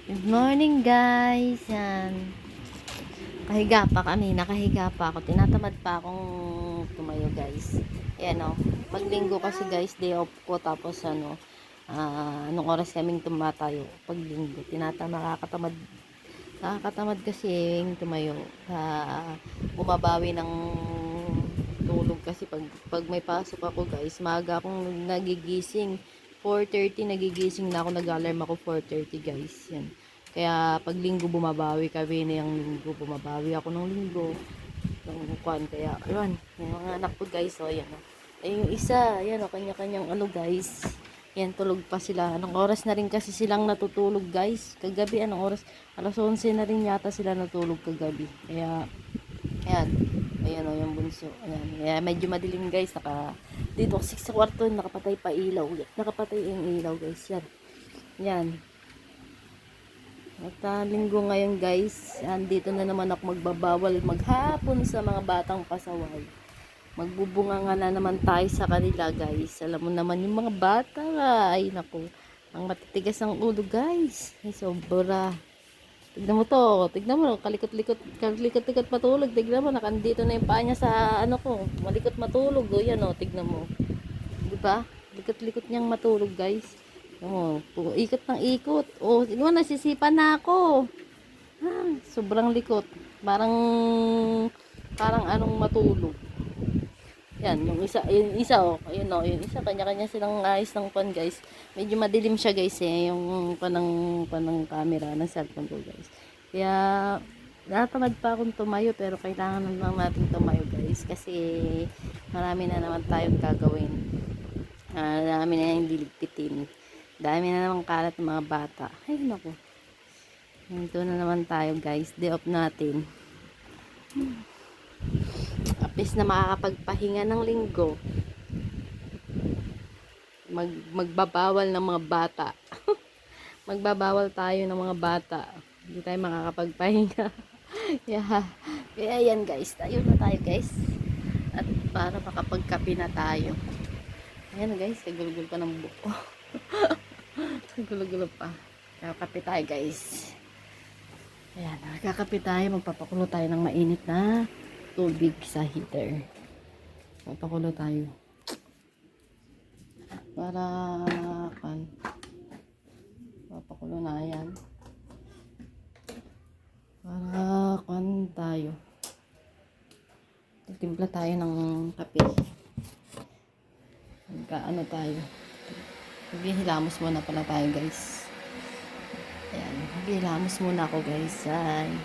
Good morning guys. Yan. Kahiga pa kami. Nakahiga pa ako. Tinatamad pa akong tumayo guys. Ayan o. Paglinggo kasi guys, day off ko. Tapos anong oras kaming tumatayo? Paglinggo. Nakakatamad. Nakakatamad kasi yung tumayo. Bumabawi ng tulog kasi pag may pasok ako guys, maaga akong nagigising. 4:30 nagigising na ako, nag-alarm ako 4:30 guys. Yan. Kaya pag linggo bumabawi kami na yung linggo, bumabawi ako ng linggo. Ng kwan, kaya ayun, yung mga anak ko guys, oh yan. Ay yung isa, yan oh, kanya-kanyang guys. Yan, tulog pa sila. Anong oras na rin kasi silang natutulog guys. Kagabi, anong oras? Alas 11 na rin yata sila natulog kagabi. Kaya, ayan. Ayan o, yung bunso. Ayan. Kaya medyo madilim guys. Dito kasi sa kwarto, nakapatay pa ilaw. Nakapatay yung ilaw guys. Yan. Yan. At linggo ngayon guys. Dito na naman ako magbabawal maghapon sa mga batang pasaway. Magbubunga nga na naman tayo sa kanila guys. Alam mo naman yung mga bata. Ay naku. Ang matitigas ng ulo guys. Ay sobra. Tignan mo to, tignan mo, kalikot-likot matulog, tignan mo, nakandito na yung paa niya sa ko, malikot matulog, o yan o, tignan mo. Diba? Likot-likot niyang matulog guys. O, ikot ng ikot. O, tignan mo, nasisipa na ako. Sobrang likot. Parang anong matulog. Yan, yung isa oh, ayun oh, yung isa kanya-kanya silang ayos ng pan guys. Medyo madilim siya guys yung panang camera ng cellphone ko guys. Kaya natamad pa akong tumayo pero kailangan naman natin tumayo guys kasi marami na naman tayong gagawin. Marami na yung liligpitin. Dami na naman kalat ng mga bata. Ay naku. Ito na naman tayo guys. Day off natin. Apis na makakapagpahinga ng linggo. Magbabawal ng mga bata. Magbabawal tayo ng mga bata. Hindi tayo makakapagpahinga. Yeah. Kaya yan guys. Tayo na tayo guys. At para makapagkape na tayo. Ayan guys. Kagulugul pa ng buko. Kagulugul pa. Kakape tayo guys. Ayan. Kakape tayo. Magpapakulo tayo ng mainit na tubig sa heater. Papakulo tayo. Para papakulo na yan. Para tayo. Titimpla tayo ng kape. Magkaano tayo. Maghihilamos muna pala tayo guys. Ayan. Maghihilamos muna ako guys. Ay.